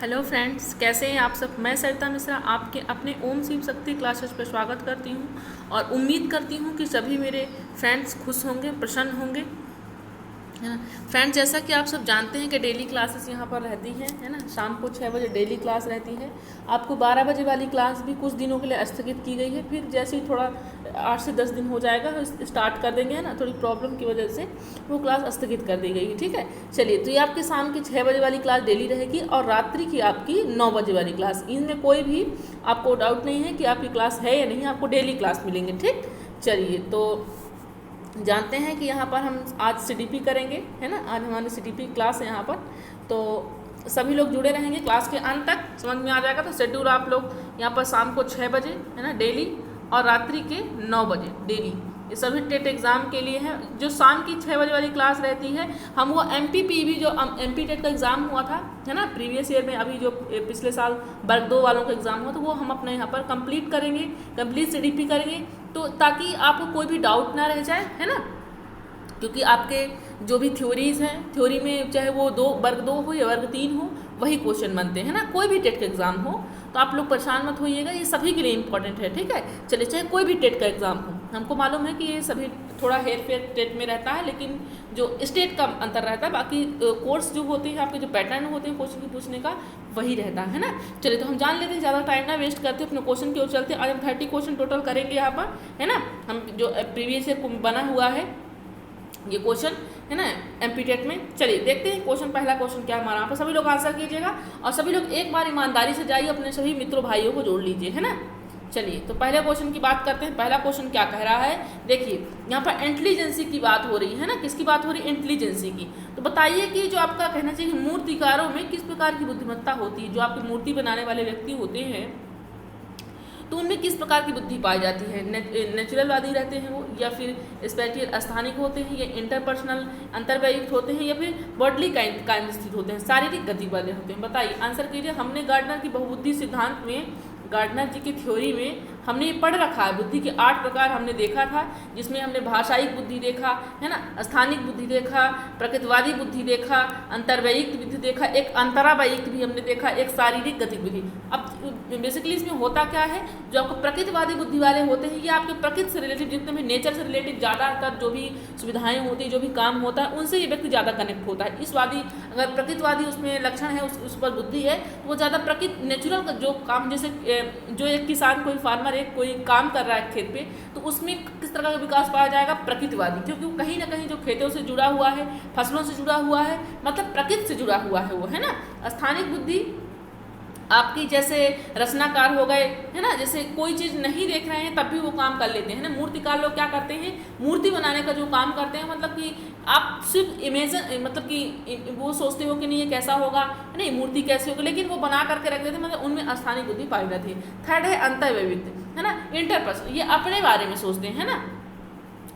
Hello friends, कैसे हैं आप सब। मैं सरिता मिश्रा आपके अपने ओम शिव शक्ति क्लासेस पर स्वागत करती हूं और उम्मीद करती हूं कि सभी मेरे फ्रेंड्स खुश होंगे, प्रसन्न होंगे, है ना। फ्रेंड्स, जैसा कि आप सब जानते हैं कि डेली क्लासेस यहाँ पर रहती हैं, है ना। शाम को 6 बजे डेली क्लास रहती है। आपको 12 बजे वाली क्लास भी कुछ दिनों के लिए स्थगित की गई है, फिर जैसे ही थोड़ा 8 से 10 दिन हो जाएगा स्टार्ट कर देंगे, है ना। थोड़ी प्रॉब्लम की वजह से वो क्लास स्थगित कर दी गई है, ठीक है। चलिए, तो ये आपकी शाम की 6 बजे वाली क्लास डेली रहेगी और रात्रि की आपकी 9 बजे वाली क्लास। इनमें कोई भी आपको डाउट नहीं है कि आपकी क्लास है या नहीं, आपको डेली क्लास मिलेंगे, ठीक। चलिए, तो जानते हैं कि यहाँ पर हम आज सीडीपी करेंगे, है ना। आज हमारी सीडीपी क्लास है यहाँ पर, तो सभी लोग जुड़े रहेंगे क्लास के अंत तक, समझ में आ जाएगा। तो शेड्यूल आप लोग यहाँ पर शाम को 6 बजे, है ना, डेली, और रात्रि के 9 बजे डेली, ये सभी टेट एग्ज़ाम के लिए है। जो शाम की 6 बजे वाली क्लास रहती है, हम वो MPPB जो MP टेट का एग्ज़ाम हुआ था, है ना, प्रीवियस ईयर में, अभी जो पिछले साल वर्ग 2 वालों का एग्ज़ाम हुआ, तो वो हम अपने यहाँ पर कंप्लीट करेंगे, कंप्लीट सीडीपी करेंगे, तो ताकि आपको कोई भी डाउट ना रह जाए, है ना। क्योंकि आपके जो भी थ्योरीज हैं, थ्योरी में चाहे वो वर्ग 2 हो या वर्ग 3 हो, वही क्वेश्चन बनते हैं ना। कोई भी टेट का एग्ज़ाम हो तो आप लोग परेशान मत होइएगा, ये सभी के लिए इंपॉर्टेंट है, ठीक है। चलिए, चाहे कोई भी टेट का एग्ज़ाम हो, हमको मालूम है कि ये सभी थोड़ा हेर फेर टेट में रहता है, लेकिन जो स्टेट का अंतर रहता है, बाकी कोर्स जो होते हैं, आपके जो पैटर्न होते हैं क्वेश्चन की पूछने का, वही रहता है ना। चलिए, तो हम जान लेते हैं, ज़्यादा टाइम ना वेस्ट करते अपने क्वेश्चन की ओर चलते हैं। आज हम 30 क्वेश्चन टोटल करेंगे यहाँ पर, है ना। हम जो प्रीवियस ईयर बना हुआ है ये क्वेश्चन, है ना, MP टेट में। चलिए देखते हैं क्वेश्चन, पहला क्वेश्चन क्या हमारा। यहाँ पर सभी लोग आंसर कीजिएगा और सभी लोग एक बार ईमानदारी से जाइए, अपने सभी मित्रों भाइयों को जोड़ लीजिए, है ना। चलिए, तो पहले क्वेश्चन की बात करते हैं। पहला क्वेश्चन क्या कह रहा है, देखिए यहाँ पर इंटेलिजेंसी की बात हो रही है ना। किसकी बात हो रही है? इंटेलिजेंसी की। तो बताइए कि जो आपका कहना चाहिए मूर्तिकारों में किस प्रकार की बुद्धिमत्ता होती है। जो आपकी मूर्ति बनाने वाले व्यक्ति होते हैं तो उनमें किस प्रकार की बुद्धि पाई जाती है। नेचुरलवादी रहते हैं वो, या फिर स्पेशल स्थानिक होते हैं, या इंटरपर्सनल अंतर्वैयिक होते हैं, या फिर बॉडली काइंड स्थित होते हैं, शारीरिक गति वाले होते हैं। बताइए, आंसर कीजिए। हमने गार्डनर की बहुबुद्धि सिद्धांत में, गार्डनर जी की थ्योरी में हमने ये पढ़ रखा है। बुद्धि के 8 प्रकार हमने देखा था, जिसमें हमने भाषायिक बुद्धि देखा, है ना, स्थानिक बुद्धि देखा, प्रकृतिवादी बुद्धि देखा, अंतर्वैयिक बुद्धि देखा, एक अंतरावैयिक भी हमने देखा, एक शारीरिक गतिविधि। अब बेसिकली इसमें होता क्या है, जो आपको प्रकृतिवादी बुद्धि वाले होते हैं, ये आपके प्रकृति से रिलेटेड, जितने भी नेचर से रिलेटेड ज़्यादातर जो भी सुविधाएं होती है, जो भी काम होता है, उनसे ये व्यक्ति ज़्यादा कनेक्ट होता है। इस वादी, अगर प्रकृतिवादी उसमें लक्षण है, उस पर बुद्धि है, तो वो ज़्यादा प्रकृति नेचुरल का जो काम, जैसे जो एक किसान, कोई फार्मर एक कोई काम कर रहा है खेत पे, तो उसमें किस तरह का विकास पाया जाएगा? प्रकृतिवादी, क्योंकि वो कहीं ना कहीं जो खेतों से जुड़ा हुआ है, फसलों से जुड़ा हुआ है, मतलब प्रकृति से जुड़ा हुआ है वो, है ना। स्थानिक बुद्धि आपकी जैसे रचनाकार हो गए, है ना, जैसे कोई चीज़ नहीं देख रहे हैं तब भी वो काम कर लेते हैं ना। मूर्तिकार लोग क्या करते हैं? मूर्ति बनाने का जो काम करते हैं, मतलब कि आप सिर्फ इमेजिन, मतलब कि वो सोचते हो कि नहीं ये कैसा होगा, नहीं मूर्ति कैसी होगी, लेकिन वो बना करके रख देते हैं, मतलब उनमें स्थानिक बुद्धि पाई जाती है। थर्ड है अंतर्वैयिक, है ना, इंटरपर्सनल, ये अपने बारे में सोचते हैं, है ना,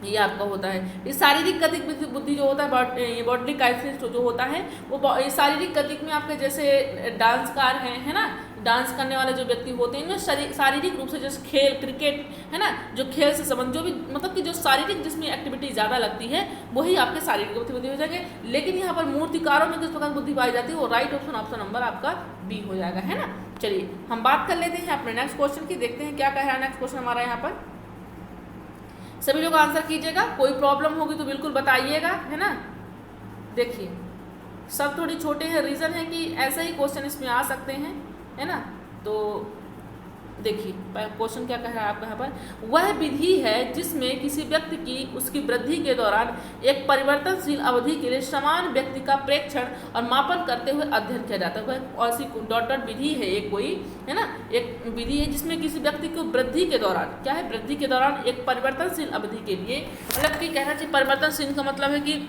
ये आपका होता है। ये शारीरिक गतिक बुद्धि जो होता है, ये बॉडी काइनेसिस जो होता है, वो शारीरिक गतिक में आपके जैसे डांसकार हैं, है ना, डांस करने वाले जो व्यक्ति होते हैं, इनमें शारीरिक रूप से, जैसे खेल, क्रिकेट, है ना, जो खेल से संबंध, जो भी मतलब कि जो शारीरिक जिसमें एक्टिविटी ज़्यादा लगती है, वही आपके शारीरिक गतिविधि हो जाएंगे। लेकिन यहाँ पर मूर्तिकारों में किस प्रकार बुद्धि पाई जाती है, वो राइट ऑप्शन नंबर आपका B हो जाएगा, है ना। चलिए, हम बात कर लेते हैं अपने नेक्स्ट क्वेश्चन की, देखते हैं क्या कह रहा है नेक्स्ट क्वेश्चन हमारा यहाँ पर। सभी लोग आंसर कीजिएगा, कोई प्रॉब्लम होगी तो बिल्कुल बताइएगा, है ना। देखिए, सब थोड़ी छोटे हैं, रीज़न है कि ऐसे ही क्वेश्चन इसमें आ सकते हैं, है ना। तो देखिए क्वेश्चन क्या कह रहा है आपका यहाँ पर। वह विधि है जिसमें किसी व्यक्ति की उसकी वृद्धि के दौरान एक परिवर्तनशील अवधि के लिए समान व्यक्ति का प्रेक्षण और मापन करते हुए अध्ययन किया जाता है। वह ऐसी डॉट विधि है एक कोई, है ना, एक विधि है जिसमें किसी व्यक्ति को वृद्धि के दौरान, क्या है, वृद्धि के दौरान एक परिवर्तनशील अवधि के लिए, मतलब कि कहना चाहिए परिवर्तनशील का मतलब है कि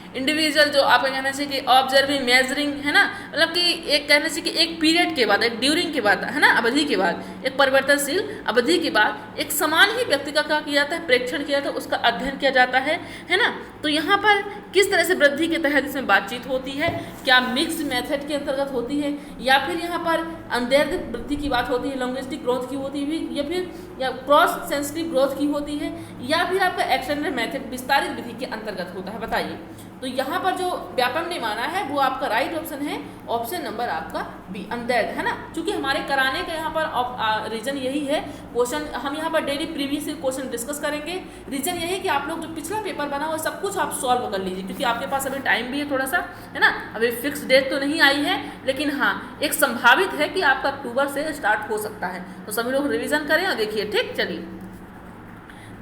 इंडिविजुअल, जो आपका कहना चाहिए कि ऑब्जर्विंग, मेजरिंग, है ना, मतलब कि एक कहना चाहिए कि एक पीरियड के बाद, एक ड्यूरिंग के बाद, है ना, अवधि के बाद, एक परिवर्तनशील अवधि के बाद एक समान ही व्यक्ति का क्या किया जाता है? प्रेक्षण किया जाता है, उसका अध्ययन किया जाता है ना। तो यहाँ पर किस तरह से वृद्धि के तहत इसमें बातचीत होती है? क्या मिक्स्ड मेथड के अंतर्गत होती है, या फिर यहाँ पर अनडेर्थ वृद्धि की बात होती है, लॉन्गिस्टिक ग्रोथ की होती है, या क्रॉस सेंसिटिव ग्रोथ की होती है, या फिर आपका एक्सटेंडेड मेथड विस्तारित विधि के अंतर्गत होता है? बताइए। तो यहाँ पर जो व्यापम ने माना है वो आपका राइट ऑप्शन है, ऑप्शन नंबर आपका बी अनदैट है ना, क्योंकि हमारे कराने का यहाँ पर रीजन यही है। क्वेश्चन हम यहाँ पर डेली प्रीवियस क्वेश्चन डिस्कस करेंगे। रीजन यही है कि आप लोग जो पिछला पेपर बना हुआ सब कुछ आप सॉल्व कर लीजिए, क्योंकि आपके पास अभी टाइम भी है थोड़ा सा, है ना। अभी फिक्स डेट तो नहीं आई है, लेकिन हाँ एक संभावित है कि आपका अक्टूबर से स्टार्ट हो सकता है। तो सभी लोग रिविजन करें और देखिए, ठीक। चलिए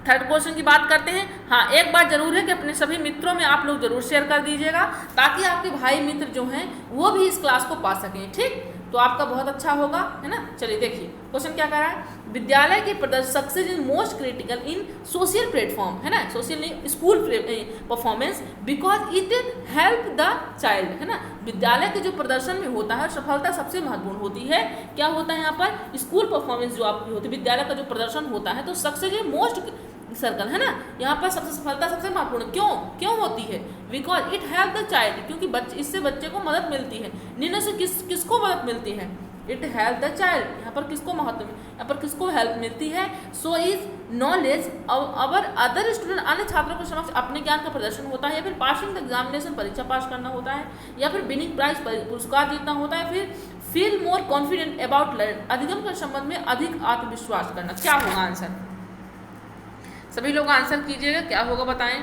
थर्ड क्वेश्चन की बात करते हैं। हाँ, एक बात जरूर है कि अपने सभी मित्रों में आप लोग जरूर शेयर कर दीजिएगा, ताकि आपके भाई मित्र जो हैं वो भी इस क्लास को पा सकें, ठीक। तो आपका बहुत अच्छा होगा, है ना। चलिए देखिए क्वेश्चन क्या कह रहा है। विद्यालय के प्रदर्शन success is most critical in social platform, है ना, social school performance because it help the child, है ना। विद्यालय के जो प्रदर्शन में होता है सफलता सबसे महत्वपूर्ण होती है। क्या होता है यहाँ पर, स्कूल परफॉर्मेंस जो आपकी होती है, विद्यालय का जो प्रदर्शन होता है, तो सक्सेस इज मोस्ट सर्कल, है ना। यहाँ पर सबसे सफलता सबसे महत्वपूर्ण क्यों होती है, because it help the child, क्योंकि इससे बच्चे को मदद मिलती है। निम्न से किसको मदद मिलती है, इट हेल्प द चाइल्ड, यहाँ पर किसको महत्व, यहाँ पर किसको हेल्प मिलती है। So is knowledge our other student, अन्य छात्रों के समक्ष अपने ज्ञान का प्रदर्शन होता है, या फिर पासिंग द एग्जामिनेशन, परीक्षा पास करना होता है, या फिर विनिंग प्राइज पुरस्कार जीतना होता है, फिर feel more confident about learn, अधिगम के संबंध में अधिक आत्मविश्वास करना। क्या होगा आंसर, सभी लोग आंसर कीजिएगा, क्या होगा बताएं,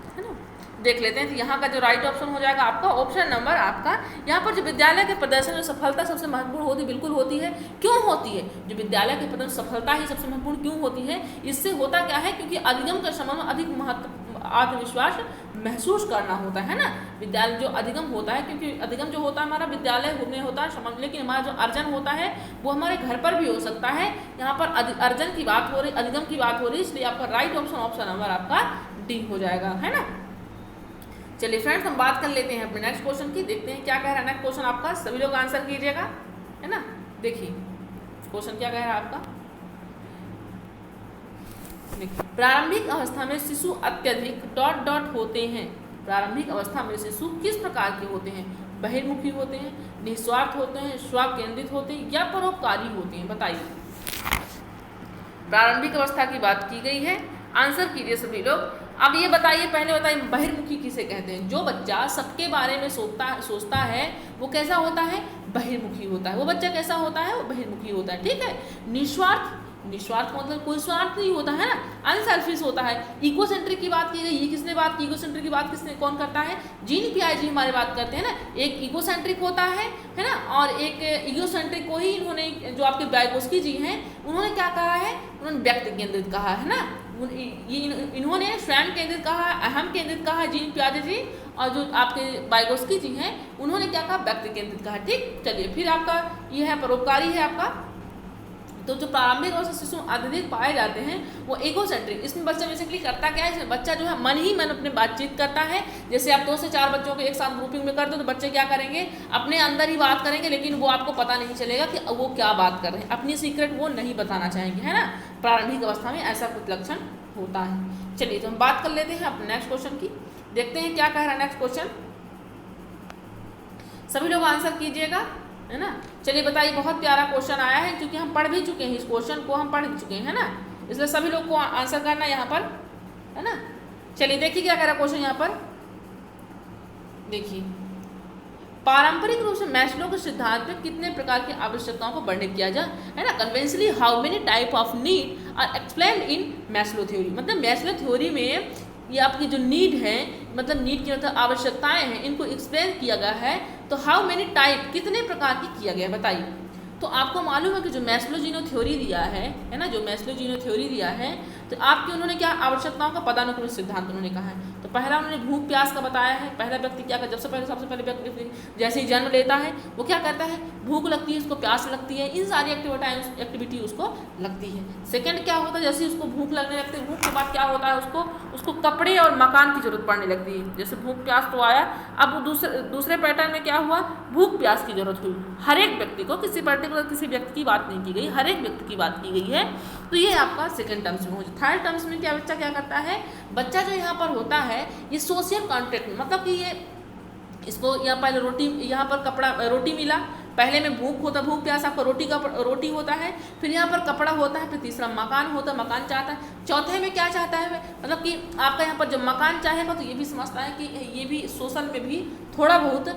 है ना। देख लेते हैं। तो यहाँ का जो राइट ऑप्शन हो जाएगा आपका ऑप्शन नंबर आपका, यहाँ पर जो विद्यालय के प्रदर्शन में सफलता सबसे महत्वपूर्ण होती, बिल्कुल होती है। क्यों होती है, जो विद्यालय के प्रदर्शन सफलता ही सबसे महत्वपूर्ण क्यों होती है, इससे होता क्या है, क्योंकि अधिगम के संबंध में अधिक आत्मविश्वास महसूस करना होता है ना। विद्यालय जो अधिगम होता है, क्योंकि अधिगम जो होता है हमारा विद्यालय में होता है समझ, लेकिन हमारा जो अर्जन होता है वो हमारे घर पर भी हो सकता है। यहाँ पर अर्जन की बात हो रही, अधिगम की बात हो रही, इसलिए आपका राइट ऑप्शन नंबर आपका डी हो जाएगा, है ना। चलिए फ्रेंड्स, हम बात कर लेते हैं अपने नेक्स्ट क्वेश्चन की, देखते हैं क्या कह रहा है नेक्स्ट क्वेश्चन आपका। सभी लोग आंसर कीजिएगा, है ना। देखिए क्वेश्चन क्या कह रहा है आपका। प्रारंभिक अवस्था में शिशु अत्यधिक ... होते हैं। प्रारंभिक अवस्था में शिशु किस प्रकार के होते हैं, बहिर्मुखी होते हैं, निस्वार्थ होते हैं, स्व केंद्रित होते हैं, या परोपकारी होते हैं, बताइए। प्रारंभिक अवस्था की बात की गई है, आंसर कीजिए सभी लोग। अब ये बताइए, पहले बताइए बहिर्मुखी किसे कहते हैं। जो बच्चा सबके बारे में सोचता है वो कैसा होता है, बहिर्मुखी होता है। वो बच्चा कैसा होता है, वो बहिर्मुखी होता है, ठीक है। निस्वार्थ मतलब कोई स्वार्थ नहीं होता है ना, अनसेल्फिश होता है। इकोसेंट्रिक की बात की गई, ये किसने बात की, इकोसेंट्रिक की बात कौन करता है, जीन पियाजे हमारे बात करते हैं ना। एक इकोसेंट्रिक होता है ना, और एक इगोसेंट्रिक को ही इन्होंने, जो आपके वाइगोस्की जी हैं, उन्होंने क्या कहा है, उन्होंने व्यक्ति केंद्रित कहा है ना। इन्होंने स्वयं केंद्रित कहा, अहम केंद्रित कहा जीन पियाजे जी, और जो आपके वाइगोस्की जी हैं उन्होंने क्या कहा, व्यक्ति केंद्रित कहा, ठीक। चलिए फिर आपका ये है परोपकारी है आपका। तो जो प्रारंभिक अवस्था शिशु अत्यधिक पाए जाते हैं वो इगोसेंट्रिक, इसमें बच्चा बेसिकली करता क्या है, इसमें बच्चा जो है मन ही मन अपने बातचीत करता है। जैसे आप 2 से 4 बच्चों को एक साथ ग्रुपिंग में कर दो तो बच्चे क्या करेंगे, अपने अंदर ही बात करेंगे, लेकिन वो आपको पता नहीं चलेगा कि वो क्या बात कर रहे हैं, अपनी सीक्रेट वो नहीं बताना चाहेंगे, है ना। प्रारंभिक अवस्था में ऐसा कुछ लक्षण होता है। चलिए तो हम बात कर लेते हैं अपने नेक्स्ट क्वेश्चन की, देखते हैं क्या कह रहा है नेक्स्ट क्वेश्चन। सभी लोग आंसर कीजिएगा, है ना। चलिए बताइए, बहुत प्यारा क्वेश्चन आया है, क्योंकि हम पढ़ भी चुके हैं, इस क्वेश्चन को हम पढ़ चुके हैं, है ना, इसलिए सभी लोग को आंसर करना यहाँ पर, है ना। चलिए देखिए क्या कह रहा है क्वेश्चन यहाँ पर, देखिए। पारंपरिक रूप से मैस्लो के सिद्धांत में कितने प्रकार की आवश्यकताओं को वर्णित किया जाए, है ना। Conventionally how many type of need are explained in Maslow theory, मतलब मैस्लो थ्योरी में ये आपकी जो नीड है, मतलब नीड की मतलब आवश्यकताएं हैं, इनको एक्सप्लेन किया गया है। तो हाउ मेनी टाइप, कितने प्रकार की किया गया है, बताइए। तो आपको मालूम है कि जो मैस्लो जीनो थ्योरी दिया है ना, जो मैस्लो जीनो थ्योरी दिया है, तो आपकी उन्होंने क्या आवश्यकताओं का पदानुक्रमित सिद्धांत उन्होंने कहा है। तो पहला उन्होंने भूख प्यास का बताया है। पहला व्यक्ति क्या करता है, सबसे पहले व्यक्ति जैसे ही जन्म लेता है वो क्या करता है, भूख लगती है, उसको प्यास लगती है, इन सारी एक्टिविटी उसको लगती है। सेकंड क्या होता है, जैसे उसको भूख लगने लगती है, भूख के बाद क्या होता है, उसको कपड़े और मकान की जरूरत पड़ने लगती है। जैसे भूख प्यास तो आया, अब दूसरे पैटर्न में क्या हुआ, भूख प्यास की जरूरत हुई। हर एक व्यक्ति को, किसी पर्टिकुलर किसी व्यक्ति की बात नहीं की गई, हर एक व्यक्ति की बात की गई है। तो ये आपका सेकंड टर्म्स में हो जाए। थर्ड टर्म्स में क्या बच्चा क्या करता है, बच्चा जो यहाँ पर होता है ये सोशल कॉन्ट्रैक्ट, मतलब कि ये इसको यहाँ पहले रोटी, यहाँ पर कपड़ा, रोटी मिला, पहले में भूख होता, भूख प्यास आपका रोटी होता है, फिर यहाँ पर कपड़ा होता है, फिर तीसरा मकान होता है, मकान चाहता है, चौथे में क्या चाहता है, मतलब कि आपका यहाँ पर जब मकान चाहेगा तो ये भी समझता है कि ये भी सोशल में भी थोड़ा बहुत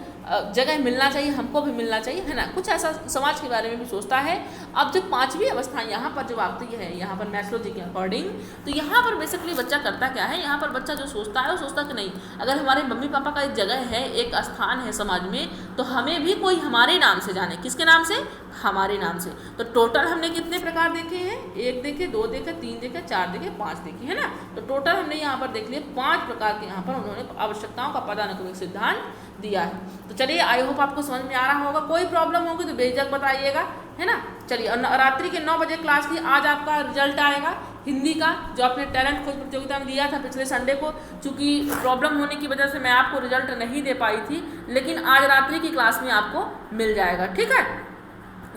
जगह मिलना चाहिए, हमको भी मिलना चाहिए, है ना, कुछ ऐसा समाज के बारे में भी सोचता है। अब जब पांचवी अवस्था यहाँ पर जब आती है, यहाँ पर मैस्लो जी के अकॉर्डिंग, तो यहाँ पर बेसिकली बच्चा करता क्या है, यहाँ पर बच्चा जो सोचता है वो सोचता कि नहीं, अगर हमारे मम्मी पापा का एक जगह है, एक स्थान है समाज में, तो हमें भी कोई हमारे नाम से जाने। किसके नाम से? हमारे नाम से। तो टोटल हमने कितने प्रकार देखे हैं? 1 देखे, 2 देखे, 3 देखे, 4 देखे, 5 देखे, है ना। तो टोटल हमने यहाँ पर देख लिया 5 प्रकार के यहाँ पर उन्होंने आवश्यकताओं का पदानुक्रमिक सिद्धांत दिया है। तो चलिए, आई होप आपको समझ में आ रहा होगा। कोई प्रॉब्लम होगी तो बेझिझक बताइएगा, है ना। चलिए, और रात्रि के 9 बजे क्लास की आज आपका रिजल्ट आएगा हिंदी का, जो आपने टैलेंट खोज प्रतियोगिता में दिया था पिछले संडे को। चूँकि प्रॉब्लम होने की वजह से मैं आपको रिजल्ट नहीं दे पाई थी, लेकिन आज रात्रि की क्लास में आपको मिल जाएगा, ठीक है,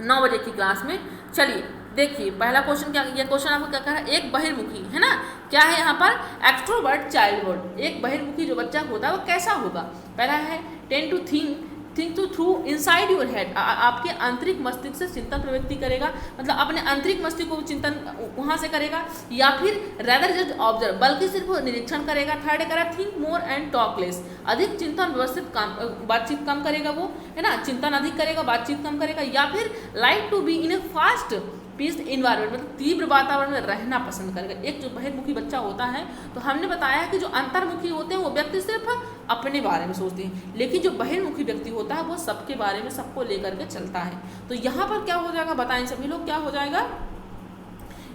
9 बजे की क्लास में। चलिए देखिए, पहला क्वेश्चन क्या, ये क्वेश्चन आपको क्या कह रहा है, एक बहिर्मुखी, है ना, क्या है यहाँ पर, एक्सट्रोवर्ट चाइल्डहुड, एक बहिर्मुखी जो बच्चा होता है वो कैसा होगा। पहला है tend to think to through inside your head, आपके आंतरिक मस्तिष्क से चिंतन प्रवृत्ति करेगा, मतलब अपने आंतरिक मस्तिष्क को चिंतन वहाँ से करेगा, या फिर रेदर जस्ट ऑब्जर्व, बल्कि सिर्फ निरीक्षण करेगा। थर्ड करा think more and talk less, अधिक चिंतन व्यवस्थित काम, बातचीत कम करेगा वो, है ना, चिंतन अधिक करेगा, बातचीत कम करेगा। या फिर like to be in a fast paced environment, मतलब तीव्र वातावरण में रहना पसंद करेगा। एक जो बहिर्मुखी बच्चा होता है, तो हमने बताया है कि जो अंतर्मुखी होते हैं वो व्यक्ति सिर्फ अपने बारे में सोचते हैं, लेकिन जो बहिर्मुखी व्यक्ति होता है वो सबके बारे में, सबको लेकर के चलता है। तो यहाँ पर क्या हो जाएगा, बताएं सभी लोग, क्या हो जाएगा,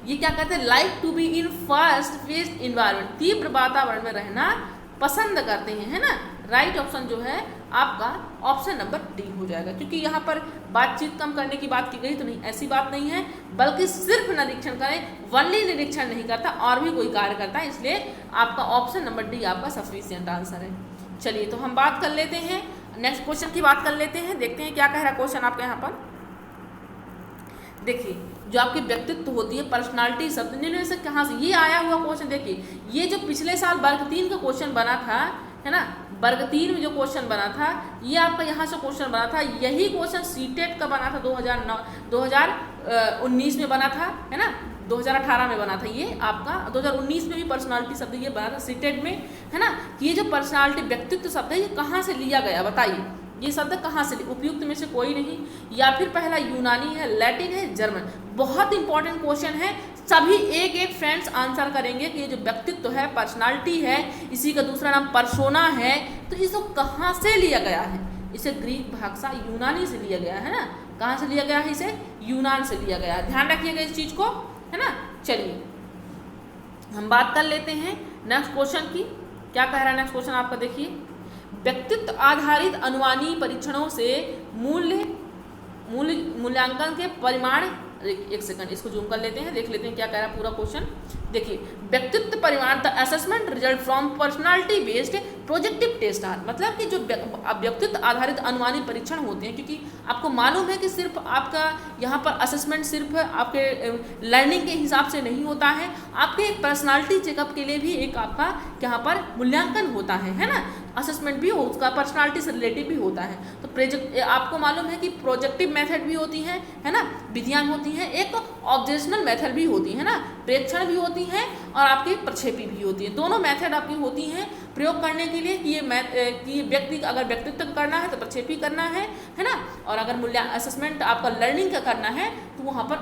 ये क्या कहते हैं, like to be in fast paced environment, तीव्र वातावरण में रहना पसंद करते हैं, है ना। राइट ऑप्शन जो है आपका ऑप्शन नंबर डी हो जाएगा, क्योंकि यहाँ पर बातचीत कम करने की बात की गई, तो नहीं, ऐसी बात नहीं है, बल्कि सिर्फ निरीक्षण करें, वनली निरीक्षण नहीं करता और भी कोई कार्य करता है, इसलिए आपका ऑप्शन नंबर डी आपका सफिशिएंट आंसर है। चलिए, तो हम बात कर लेते हैं, नेक्स्ट क्वेश्चन की बात कर लेते हैं, देखते हैं क्या कह रहा है क्वेश्चन आपके यहाँ पर। देखिए, जो आपकी व्यक्तित्व होती है, पर्सनालिटी शब्द इनमें से कहाँ से ये आया हुआ क्वेश्चन, देखिए ये जो पिछले साल वर्ग 3 का क्वेश्चन बना था, है ना, वर्ग 3 में जो क्वेश्चन बना था, ये आपका यहाँ से क्वेश्चन बना था, यही क्वेश्चन सीटेट का बना था 2019 में बना था, है ना, 2018 में बना था, ये आपका 2019 में भी पर्सनालिटी शब्द ये बना था सीटेट में, है ना। ये जो पर्सनालिटी व्यक्तित्व शब्द है ये कहाँ से लिया गया, बताइए, ये शब्द कहाँ से, उपयुक्त में से कोई नहीं, या फिर पहला यूनानी है, लैटिन है, जर्मन। बहुत इंपॉर्टेंट क्वेश्चन है, सभी एक फ्रेंड्स आंसर करेंगे कि ये जो व्यक्तित्व है, पर्सनालिटी है, इसी का दूसरा नाम पर्सोना है, तो इसको कहाँ से लिया गया है, इसे ग्रीक भाषा यूनानी से लिया गया है ना। कहाँ से लिया गया है, इसे यूनान से लिया गया है, ध्यान रखिएगा इस चीज़ को, है ना। चलिए, हम बात कर लेते हैं नेक्स्ट क्वेश्चन की, क्या कह रहा है नेक्स्ट क्वेश्चन आपका, देखिए, व्यक्तित्व आधारित अनुमानीय परीक्षणों से मूल्यांकन के परिमाण, एक सेकंड इसको जूम कर लेते हैं, देख लेते हैं क्या कह रहा है पूरा क्वेश्चन। देखिए, व्यक्तित्व परिमाण the assessment result from personality based projective test are, मतलब कि जो व्यक्तित्व आधारित अनुमानित परीक्षण होते हैं, क्योंकि आपको मालूम है कि सिर्फ आपका यहाँ पर असेसमेंट सिर्फ आपके लर्निंग के हिसाब से नहीं होता है, आपके एक पर्सनालिटी चेकअप के लिए भी एक आपका यहाँ पर मूल्यांकन होता है ना, असेसमेंट भी हो उसका, पर्सनालिटी से रिलेटिव भी होता है। तो प्रोजेक्ट आपको मालूम है कि प्रोजेक्टिव मेथड भी होती है ना, विधियाँ होती हैं, एक ऑब्जेक्शनल मेथड भी होती है ना, प्रेक्षण भी होती है और आपकी प्रक्षेपी भी होती है, दोनों मेथड आपकी होती हैं प्रयोग करने के लिए, कि ये व्यक्ति अगर व्यक्तित्व करना है तो प्रक्षेपी करना है ना, और अगर असेसमेंट आपका लर्निंग का करना है तो वहाँ पर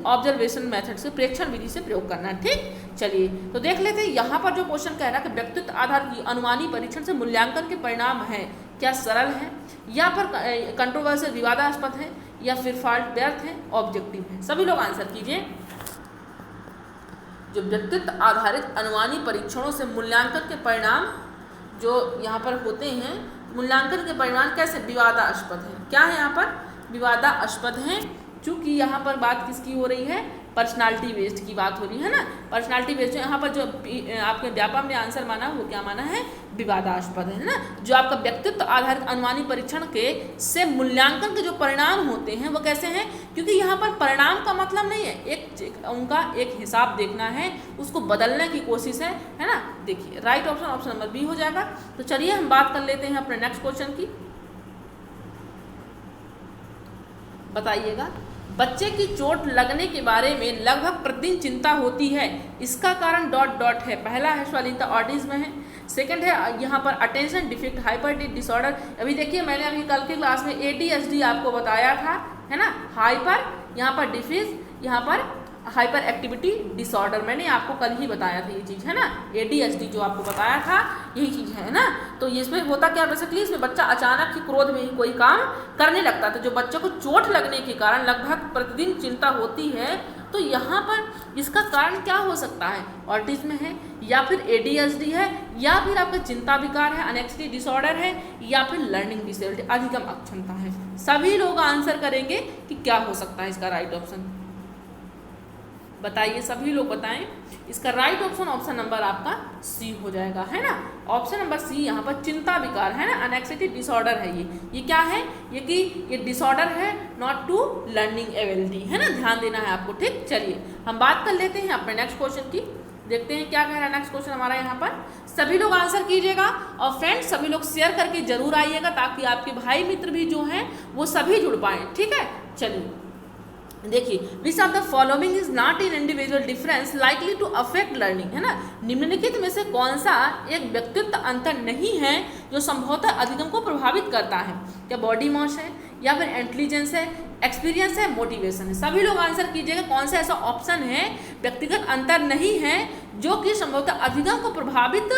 ऑब्जर्वेशन मेथड से, प्रेक्षण विधि से प्रयोग करना है, ठीक। चलिए, तो देख लेते हैं यहाँ पर जो क्वेश्चन कह रहा है कि व्यक्तित्व आधारित अनुमानी परीक्षण से मूल्यांकन के परिणाम है, क्या सरल है, या फिर कंट्रोवर्शियल विवादास्पद है, या फिर फॉल्ट व्यर्थ है, ऑब्जेक्टिव है। सभी लोग आंसर कीजिए। जो व्यक्तित्व आधारित अनुमानी परीक्षणों से मूल्यांकन के परिणाम जो यहाँ पर होते हैं, मूल्यांकन के परिणाम कैसे, विवादास्पद है, क्या है यहाँ पर, विवादास्पद है, चूँकि यहाँ पर बात किसकी हो रही है, पर्सनालिटी बेस्ड की बात हो रही है ना, पर्सनालिटी बेस्ड। यहाँ पर जो आपके व्यापक ने आंसर माना वो क्या माना है, विवादास्पद है ना। जो आपका व्यक्तित्व आधारित अनुमानी परीक्षण के से मूल्यांकन के जो परिणाम होते हैं वो कैसे हैं, क्योंकि यहाँ पर परिणाम का मतलब नहीं है उनका एक हिसाब देखना है, उसको बदलने की कोशिश है ना। देखिए, राइट ऑप्शन नंबर बी हो जाएगा। तो चलिए हम बात कर लेते हैं अपने नेक्स्ट क्वेश्चन की, बताइएगा। बच्चे की चोट लगने के बारे में लगभग प्रतिदिन चिंता होती है, इसका कारण डॉट डॉट है। पहला है श्वालिता ऑटिज्म है, सेकंड है यहाँ पर अटेंशन डिफिक्ट हाइपर डिसऑर्डर। अभी देखिए मैंने अभी कल की क्लास में ADHD आपको बताया था, है ना, हाइपर, यहाँ पर डिफिज, यहाँ पर हाइपर एक्टिविटी डिसऑर्डर, मैंने आपको कल ही बताया था ये चीज़, है ना, ADHD जो आपको बताया था यही चीज़ है ना। तो इसमें होता क्या बेसिकली, इसमें बच्चा अचानक ही क्रोध में ही कोई काम करने लगता है। तो जो बच्चे को चोट लगने के कारण लगभग प्रतिदिन चिंता होती है, तो यहाँ पर इसका कारण क्या हो सकता है, ऑटिज्म है या फिर ADHD है या फिर आपका चिंता विकार है, एंग्जाइटी डिसऑर्डर है या फिर लर्निंग डिसेबिलिटी अधिगम अक्षमता है। सभी लोग आंसर करेंगे कि क्या हो सकता है इसका राइट ऑप्शन, बताइए सभी लोग बताएं। इसका राइट ऑप्शन नंबर आपका सी हो जाएगा, है ना, ऑप्शन नंबर सी। यहाँ पर चिंता विकार है ना, एंग्जाइटी डिसऑर्डर है ये क्या है, ये डिसऑर्डर है, नॉट टू लर्निंग एबिलिटी, है ना, ध्यान देना है आपको, ठीक। चलिए हम बात कर लेते हैं अपने नेक्स्ट क्वेश्चन की, देखते हैं क्या कह रहा है नेक्स्ट क्वेश्चन हमारा यहाँ पर। सभी लोग आंसर कीजिएगा और फ्रेंड्स सभी लोग शेयर करके जरूर आइएगा ताकि आपके भाई मित्र भी जो हैं वो सभी जुड़ पाएँ, ठीक है। चलिए देखिए, which of the following is not in individual difference likely to affect learning, है ना, निम्नलिखित में से कौन सा एक व्यक्तित्व अंतर नहीं है जो संभवतः अधिगम को प्रभावित करता है। क्या बॉडी मास है या फिर इंटेलिजेंस है, एक्सपीरियंस है, मोटिवेशन है। सभी लोग आंसर कीजिएगा कौन सा ऐसा ऑप्शन है व्यक्तिगत अंतर नहीं है जो कि संभवतः अधिगम को प्रभावित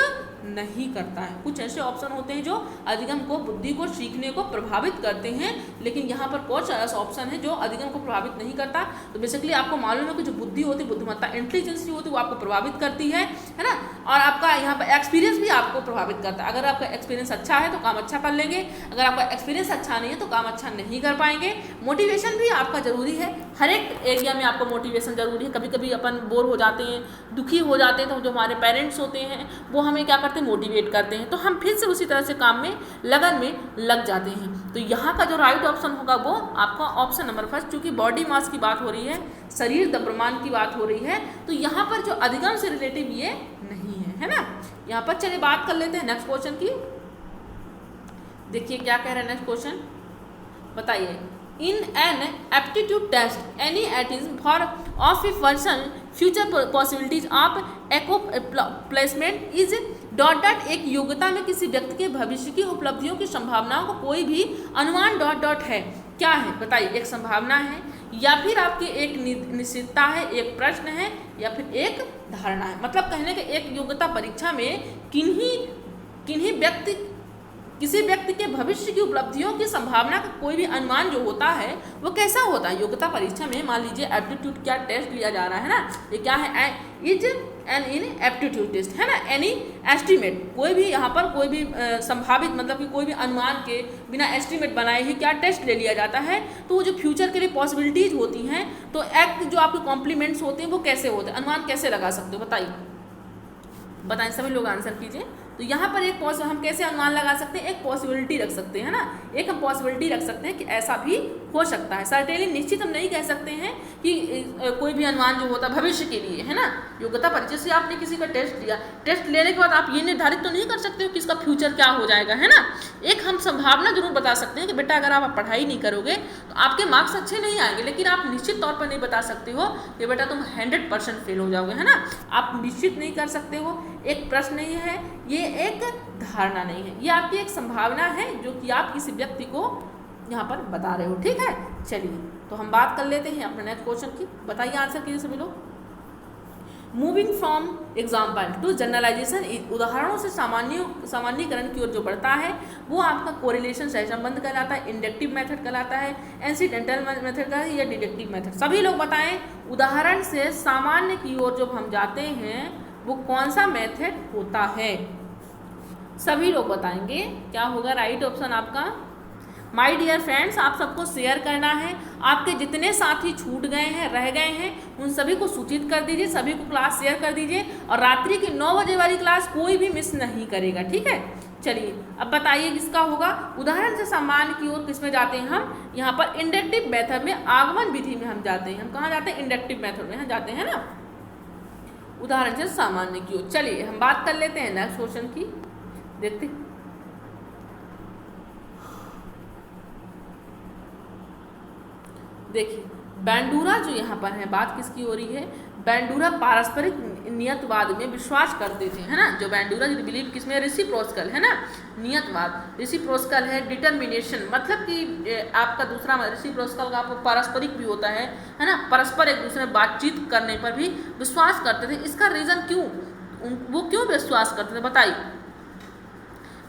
नहीं करता है। कुछ ऐसे ऑप्शन होते हैं जो अधिगम को, बुद्धि को सीखने को प्रभावित करते हैं, लेकिन यहाँ पर कौन सा ऐसा ऑप्शन है जो अधिगम को प्रभावित नहीं करता। तो बेसिकली आपको मालूम है कि जो बुद्धि होती है, बुद्धिमत्ता, इंटेलिजेंस होती है वो आपको प्रभावित करती है ना, और आपका यहाँ पर एक्सपीरियंस भी आपको प्रभावित करता है। अगर आपका एक्सपीरियंस अच्छा है तो काम अच्छा कर लेंगे, अगर आपका एक्सपीरियंस अच्छा नहीं है तो काम अच्छा नहीं कर पाएंगे। मोटिवेशन भी आपका जरूरी है, हर एक एरिया में आपको मोटिवेशन जरूरी है। कभी कभी अपन बोर हो जाते हैं, दुखी हो जाते हैं, तो जो हमारे पेरेंट्स होते हैं वो हमें क्या करते हैं, मोटिवेट करते हैं, तो हम फिर से उसी तरह से काम में लगन में लग जाते हैं। तो यहाँ का जो राइट ऑप्शन होगा वो आपका ऑप्शन नंबर फर्स्ट, क्योंकि बॉडी मास की बात हो रही है, शरीर द्रव्यमान की बात हो रही है, तो यहाँ पर जो अधिगम से रिलेटिव ये नहीं है ना। यहाँ पर चलिए बात कर लेते हैं नेक्स्ट क्वेश्चन की, देखिए क्या कह रहा है नेक्स्ट क्वेश्चन, बताइए। In an aptitude test, any atism for of a person future possibilities of accomplishment is ... एक योग्यता में किसी व्यक्ति के भविष्य की उपलब्धियों की संभावनाओं का कोई भी अनुमान ... है, क्या है बताइए। एक संभावना है या फिर आपकी एक निश्चितता है, एक प्रश्न है या फिर एक धारणा है। मतलब कहने के एक योग्यता परीक्षा में किसी व्यक्ति के भविष्य की उपलब्धियों की संभावना का कोई भी अनुमान जो होता है वो कैसा होता है। योग्यता परीक्षा में मान लीजिए एप्टीट्यूड क्या टेस्ट लिया जा रहा है ना, ये क्या है, is an in aptitude test, है ना, एनी एस्टीमेट, कोई भी यहाँ पर कोई भी संभावित, मतलब कि कोई भी अनुमान के बिना एस्टीमेट बनाए ही क्या टेस्ट ले लिया जाता है। तो वो जो फ्यूचर के लिए पॉसिबिलिटीज होती हैं, तो एक्ट जो आपके कॉम्प्लीमेंट्स होते हैं वो कैसे होते हैं, अनुमान कैसे लगा सकते हो, बताइए सभी लोग आंसर कीजिए। तो यहाँ पर एक हम कैसे अनुमान लगा सकते हैं, एक पॉसिबिलिटी रख सकते हैं ना, एक हम पॉसिबिलिटी रख सकते हैं कि ऐसा भी हो सकता है। सर्टेनली निश्चित हम नहीं कह सकते हैं कि कोई भी अनुमान जो होता है भविष्य के लिए, है ना। योग्यता परीक्षा से आपने किसी का टेस्ट लिया, टेस्ट लेने के बाद आप ये निर्धारित तो नहीं कर सकते हो कि इसका फ्यूचर क्या हो जाएगा, है ना। एक हम संभावना जरूर बता सकते हैं कि बेटा अगर आप पढ़ाई नहीं करोगे तो आपके मार्क्स अच्छे नहीं आएंगे, लेकिन आप निश्चित तौर पर नहीं बता सकते हो कि बेटा तुम 100% फेल हो जाओगे, है ना। आप निश्चित नहीं कर सकते हो, एक प्रश्न नहीं है, ये एक धारणा नहीं है, ये आपकी एक संभावना है जो कि आप किसी व्यक्ति को यहाँ पर बता रहे हो, ठीक है। चलिए तो हम बात कर लेते हैं अपने नेक्स्ट क्वेश्चन की, बताइए आंसर कीजिए सभी लोग। Moving from example to generalisation, उदाहरणों से सामान्यकरण की ओर जो बढ़ता है वो आपका कोरिलेशन सहसंबंध कहलाता है, इंडक्टिव मेथड कहलाता है, इंसिडेंटल मेथड का या डिडक्टिव मेथड। सभी लोग बताएं उदाहरण से सामान्य की ओर जब हम जाते हैं वो कौन सा मेथड होता है, सभी लोग बताएंगे क्या होगा राइट ऑप्शन आपका। माय डियर फ्रेंड्स, आप सबको शेयर करना है, आपके जितने साथी छूट गए हैं, रह गए हैं, उन सभी को सूचित कर दीजिए, सभी को क्लास शेयर कर दीजिए, और रात्रि की 9 बजे वाली क्लास कोई भी मिस नहीं करेगा, ठीक है। चलिए अब बताइए किसका होगा। उदाहरण से सामान्य की ओर किसमें जाते हैं हम, यहाँ पर इंडक्टिव मेथड में, आगमन विधि में हम जाते हैं। हम कहाँ जाते हैं, इंडक्टिव मेथड में हम जाते हैं ना, उदाहरण से सामान्य की ओर। चलिए हम बात कर लेते हैं नेक्स्ट क्वेश्चन की, देखते हैं। देखिए बैंडूरा जो यहाँ पर है, बात किसकी हो रही है, बैंडूरा पारस्परिक नियतवाद में विश्वास करते थे, है ना। जो बैंडूरा जो बिलीव किसमें, रेसिप्रोकल, है ना, नियतवाद रेसिप्रोकल है, डिटर्मिनेशन मतलब कि आपका दूसरा रेसिप्रोकल का आपको पारस्परिक भी होता है ना, परस्पर एक दूसरे में बातचीत करने पर भी विश्वास करते थे। इसका रीज़न क्यों, वो क्यों विश्वास करते थे, बताइए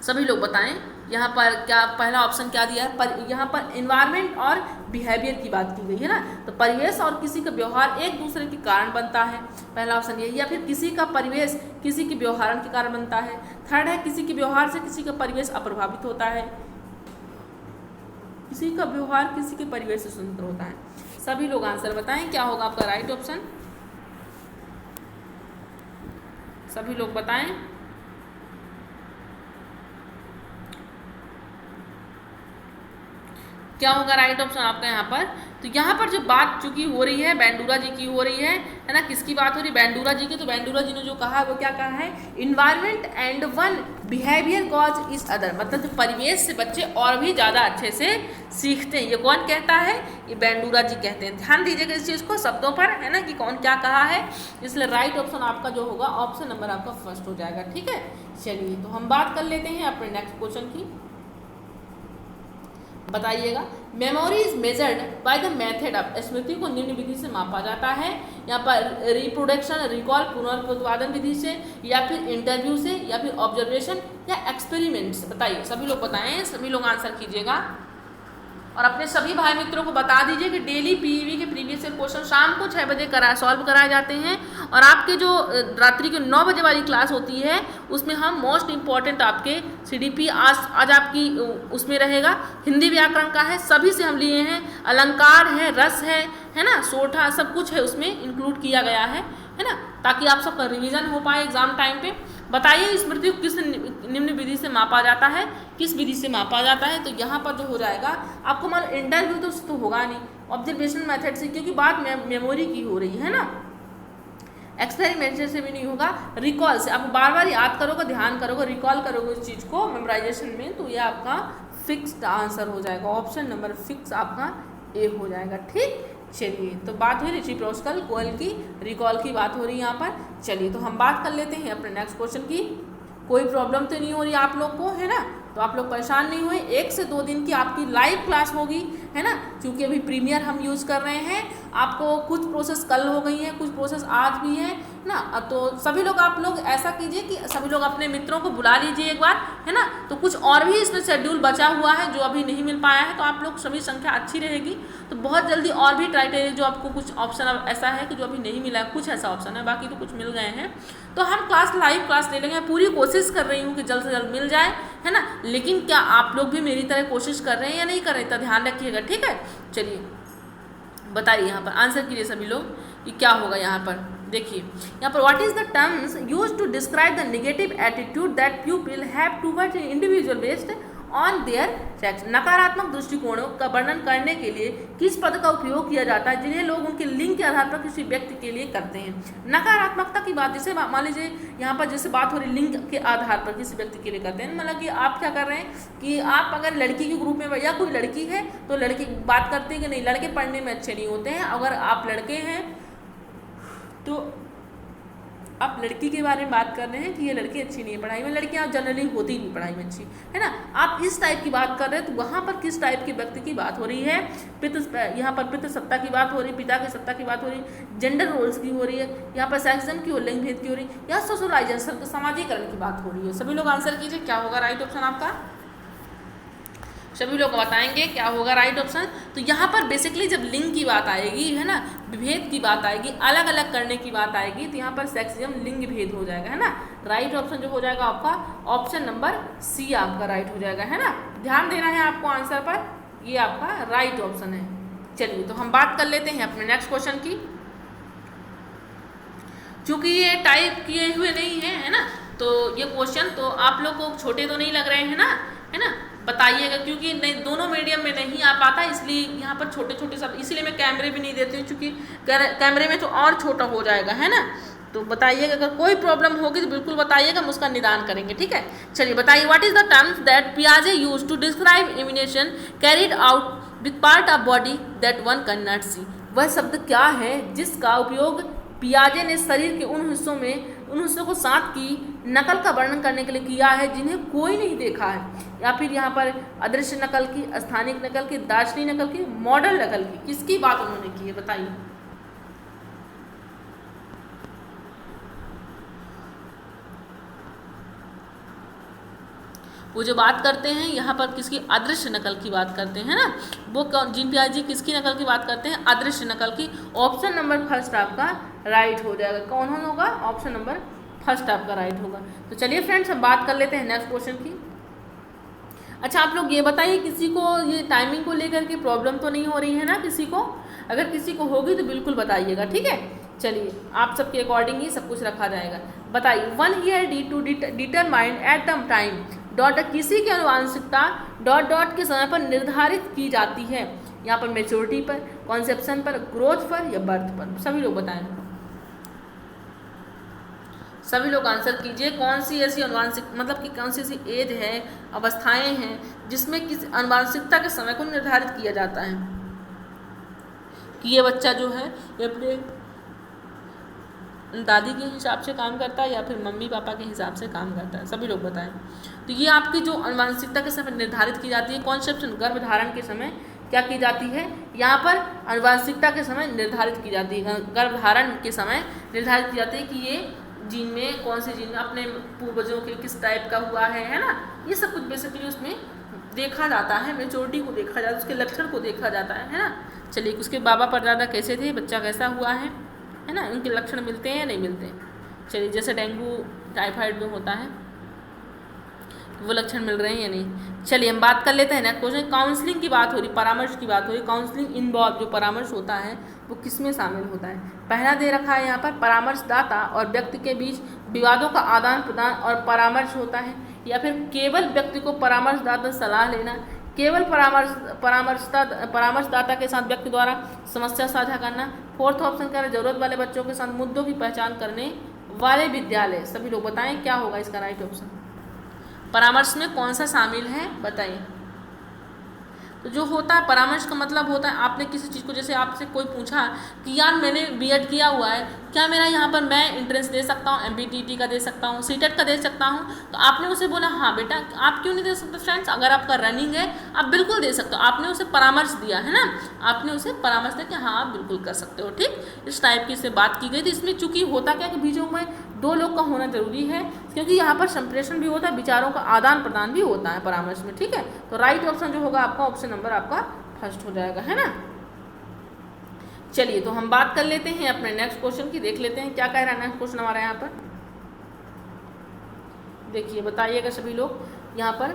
सभी लोग बताएं। यहाँ पर क्या पहला ऑप्शन क्या दिया है, पर यहाँ पर इन्वायरमेंट और बिहेवियर की बात की गई है ना, तो परिवेश और किसी का व्यवहार एक दूसरे के कारण बनता है, पहला ऑप्शन ये, या फिर किसी का परिवेश किसी के व्यवहार के कारण बनता है। थर्ड है किसी के व्यवहार से किसी का परिवेश अप्रभावित होता है, किसी का व्यवहार किसी के परिवेश से स्वतंत्र होता है। सभी लोग आंसर बताएं क्या होगा आपका राइट ऑप्शन, सभी लोग बताएं। क्या होगा राइट ऑप्शन आपका यहाँ पर। तो यहाँ पर जो बात चूंकि हो रही है बैंडूरा जी की हो रही है ना, किसकी बात हो रही है, बैंडूरा जी की। तो बैंडूरा जी ने जो कहा है वो क्या कहा है, environment and one behaviour cause इस अदर, मतलब जो परिवेश से बच्चे और भी ज़्यादा अच्छे से सीखते हैं। ये कौन कहता है, ये बैंडूरा जी कहते हैं। ध्यान दीजिएगा इस चीज़ को शब्दों पर, है ना, कि कौन क्या कहा है। इसलिए राइट ऑप्शन आपका जो होगा ऑप्शन नंबर आपका फर्स्ट हो जाएगा, ठीक है। चलिए तो हम बात कर लेते हैं अपने नेक्स्ट क्वेश्चन की, बताइएगा। Memory is measured by the method of, स्मृति को निम्न विधि से मापा जाता है। यहाँ पर रिप्रोडक्शन, रिकॉल पुनर्प्रतिपादन विधि से, या फिर इंटरव्यू से, या फिर ऑब्जर्वेशन या एक्सपेरिमेंट्स। बताइए सभी लोग बताएं, सभी लोग आंसर कीजिएगा और अपने सभी भाई मित्रों को बता दीजिए कि डेली पीईवी के प्रीवियस ईयर क्वेश्चन शाम को 6 बजे सॉल्व कराए जाते हैं। और आपके जो रात्रि के 9 बजे वाली क्लास होती है उसमें हम मोस्ट इम्पॉर्टेंट आपके सीडीपी आज आपकी उसमें रहेगा, हिंदी व्याकरण का है, सभी से हम लिए हैं, अलंकार है, रस है ना, सोठा, सब कुछ है उसमें इंक्लूड किया गया है ना, ताकि आप सबका रिवीजन हो पाए एग्जाम टाइम पे। बताइए स्मृति को किस निम्न विधि से मापा जाता है, किस विधि से मापा जाता है। तो यहाँ पर जो हो जाएगा आपको मान इंटरव्यू तो होगा नहीं, ऑब्जर्वेशन मेथड से, क्योंकि बात मेमोरी की हो रही है ना, एक्सपेरिमेंट से भी नहीं होगा, रिकॉल से आप बार बार याद करोगे, ध्यान करोगे, रिकॉल करोगे उस चीज़ को मेमोराइजेशन में, तो ये आपका फिक्स्ड आंसर हो जाएगा, ऑप्शन नंबर फिक्स आपका ए हो जाएगा, ठीक। चलिए तो बात हुई रेसिप्रोकल कोयल की, रिकॉल की बात हो रही है यहाँ पर। चलिए तो हम बात कर लेते हैं अपने नेक्स्ट क्वेश्चन की। कोई प्रॉब्लम तो नहीं हो रही आप लोग को, है ना, तो आप लोग परेशान नहीं हुए। 1 से 2 दिन की आपकी लाइव क्लास होगी, है ना, क्योंकि अभी प्रीमियर हम यूज़ कर रहे हैं। आपको कुछ प्रोसेस कल हो गई हैं, कुछ प्रोसेस आज भी है ना। तो सभी लोग आप लोग ऐसा कीजिए कि सभी लोग अपने मित्रों को बुला लीजिए एक बार, है ना। तो कुछ और भी इसमें शेड्यूल बचा हुआ है जो अभी नहीं मिल पाया है, तो आप लोग सभी संख्या अच्छी रहेगी तो बहुत जल्दी और भी क्राइटेरिया जो आपको कुछ ऑप्शन ऐसा है कि जो अभी नहीं मिला है, कुछ ऐसा ऑप्शन है, बाकी तो कुछ मिल गए हैं। तो हम लाइव क्लास ले लेंगे। पूरी कोशिश कर रही हूँ कि जल्द से जल्द मिल जाए, है ना। लेकिन क्या आप लोग भी मेरी तरह कोशिश कर रहे हैं या नहीं कर रहे हैं, तो ध्यान रखिएगा, ठीक है। चलिए बताइए यहाँ पर आंसर कीजिए सभी लोग कि क्या होगा। यहाँ पर देखिए, यहाँ पर what is the terms used to describe the negative attitude that people have towards individual based on their sex. नकारात्मक दृष्टिकोणों का वर्णन करने के लिए किस पद का उपयोग किया जाता है जिन्हें लोग उनके लिंग के आधार पर किसी व्यक्ति के लिए करते हैं। नकारात्मकता की बात, जैसे मान लीजिए यहाँ पर जैसे बात हो रही लिंग के आधार पर किसी व्यक्ति के लिए करते हैं, मतलब कि आप क्या कर रहे हैं कि आप अगर लड़की के ग्रुप में या कोई लड़की है तो लड़की बात करते हैं कि नहीं लड़के पढ़ने में अच्छे नहीं होते हैं, अगर आप लड़के हैं तो आप लड़की के बारे में बात कर रहे हैं कि ये लड़की अच्छी नहीं है पढ़ाई में, लड़कियां जनरली होती नहीं पढ़ाई में अच्छी, है ना। आप इस टाइप की बात कर रहे हैं तो वहाँ पर किस टाइप के व्यक्ति की बात हो रही है, यहाँ पर पितृ सत्ता की बात हो रही है, पिता की सत्ता की बात हो रही है, जेंडर रोल्स की हो रही है, यहाँ पर सेक्सिज्म की और लिंग भेद की हो रही है, या सोशलाइजेशन समाजीकरण की बात हो रही है। सभी लोग आंसर कीजिए क्या होगा राइट ऑप्शन आपका, सभी लोग बताएंगे क्या होगा राइट ऑप्शन। तो यहाँ पर बेसिकली जब लिंग की बात आएगी, है ना, विभेद की बात आएगी, अलग अलग करने की बात आएगी, तो यहाँ पर सेक्सिज्म लिंग भेद हो जाएगा, है ना। राइट ऑप्शन जो हो जाएगा आपका ऑप्शन नंबर सी आपका राइट हो जाएगा, है ना। ध्यान देना है आपको आंसर पर, ये आपका राइट ऑप्शन है। चलिए तो हम बात कर लेते हैं अपने नेक्स्ट क्वेश्चन की। चूंकि ये टाइप किए हुए नहीं है, है ना, तो ये क्वेश्चन तो आप लोग को छोटे तो नहीं लग रहे हैं ना, है ना, बताइएगा, क्योंकि नहीं दोनों मीडियम में नहीं आ पाता, इसलिए यहाँ पर छोटे छोटे सब, इसलिए मैं कैमरे भी नहीं देती हूँ, क्योंकि कैमरे में तो और छोटा हो जाएगा, है ना। तो बताइएगा अगर कोई प्रॉब्लम होगी तो बिल्कुल बताइएगा, हम उसका निदान करेंगे, ठीक है। चलिए बताइए what is the terms that पियाजे use to describe imitation carried out with part of body that one can not see. वह शब्द क्या है जिसका उपयोग पियाजे ने शरीर के उन हिस्सों को साथ की नकल का वर्णन करने के लिए किया है जिन्हें कोई नहीं देखा है। या फिर यहाँ पर अदृश्य नकल की, स्थानिक नकल की, दार्शनिक नकल की, मॉडल नकल की, किसकी बात उन्होंने की है बताइए। वो जो बात करते हैं यहाँ पर किसकी, अदृश्य नकल की बात करते हैं ना, वो जीन पियाजे किसकी नकल की बात करते हैं, अदृश्य नकल की। ऑप्शन नंबर फर्स्ट आपका राइट हो जाएगा। कौन होगा, ऑप्शन नंबर फर्स्ट आपका राइट होगा। तो चलिए फ्रेंड्स अब बात कर लेते हैं नेक्स्ट क्वेश्चन की। अच्छा आप लोग ये बताइए, किसी को ये टाइमिंग को लेकर के प्रॉब्लम तो नहीं हो रही है ना किसी को? अगर किसी को होगी तो बिल्कुल बताइएगा, ठीक है। चलिए आप सबके अकॉर्डिंग ही सब कुछ रखा जाएगा। बताइए, 1 year D to determined at the time dot, किसी की आनुवांशिकता डॉट डॉट के समय पर निर्धारित की जाती है। यहाँ पर मेच्योरिटी पर, कॉन्सेप्शन पर, ग्रोथ पर या बर्थ पर? सभी लोग बताएं, सभी लोग आंसर कीजिए। कौन सी ऐसी आनुवांशिक, मतलब कि कौन सी ऐसी एज है, अवस्थाएं हैं जिसमें किसी आनुवांशिकता के समय को निर्धारित किया जाता है कि ये बच्चा जो है ये अपने दादी के हिसाब से काम करता है या फिर मम्मी पापा के हिसाब से काम करता है? सभी लोग बताएं। तो ये आपकी जो आनुवांशिकता के समय निर्धारित की जाती है, कॉन्सेप्शन गर्भधारण के समय क्या की जाती है, यहाँ पर आनुवांशिकता के समय निर्धारित की जाती है, गर्भधारण के समय निर्धारित की जाती है कि ये जीन में, कौन से जीन में अपने पूर्वजों के किस टाइप का हुआ है ना, ये सब कुछ बेसिकली उसमें देखा जाता है। मेच्योरिटी को देखा जाता है, उसके लक्षण को देखा जाता है ना। चलिए, उसके बाबा परदादा कैसे थे, बच्चा कैसा हुआ है ना, उनके लक्षण मिलते हैं या नहीं मिलते हैं? चलिए, जैसे डेंगू टाइफाइड में होता है वो लक्षण मिल रहे हैं या नहीं? चलिए हम बात कर लेते हैं नेक्स्ट क्वेश्चन। काउंसलिंग की बात हो रही, परामर्श की बात हो रही। काउंसलिंग इन्वॉल्व, जो परामर्श होता है वो किस में शामिल होता है? पहला दे रखा है यहाँ पर, परामर्शदाता और व्यक्ति के बीच विवादों का आदान प्रदान और परामर्श होता है। या फिर केवल व्यक्ति को परामर्शदाता सलाह लेना, केवल परामर्शदाता के साथ व्यक्ति द्वारा समस्या साझा करना। फोर्थ ऑप्शन कह रहे जरूरत वाले बच्चों के साथ मुद्दों की पहचान करने वाले विद्यालय। सभी लोग बताएं क्या होगा इसका राइट ऑप्शन। परामर्श में कौन सा शामिल है बताइए। तो जो होता है परामर्श का मतलब होता है, आपने किसी चीज़ को, जैसे आपसे कोई पूछा कि यार मैंने बीएड किया हुआ है, क्या मेरा यहाँ पर मैं एंट्रेंस दे सकता हूँ, एमपीटीटी का दे सकता हूँ, सीटेट का दे सकता हूँ? तो आपने उसे बोला हाँ बेटा, आप क्यों नहीं दे सकते फ्रेंड्स? अगर आपका रनिंग है आप बिल्कुल दे सकते हो। आपने उसे परामर्श दिया है ना, आपने उसे परामर्श दिया कि हाँ आप बिल्कुल कर सकते हो, ठीक। इस टाइप की इससे बात की गई थी। इसमें चूंकि होता क्या कि बीचों में दो लोग का होना जरूरी है, क्योंकि यहाँ पर संप्रेषण भी होता है, विचारों का आदान प्रदान भी होता है परामर्श में, ठीक है। तो राइट ऑप्शन जो होगा आपका, ऑप्शन नंबर आपका फर्स्ट हो जाएगा, है ना। चलिए तो हम बात कर लेते हैं अपने नेक्स्ट क्वेश्चन की, देख लेते हैं क्या कह रहा है नेक्स्ट क्वेश्चन हमारा। यहाँ पर देखिए, बताइएगा सभी लोग। यहाँ पर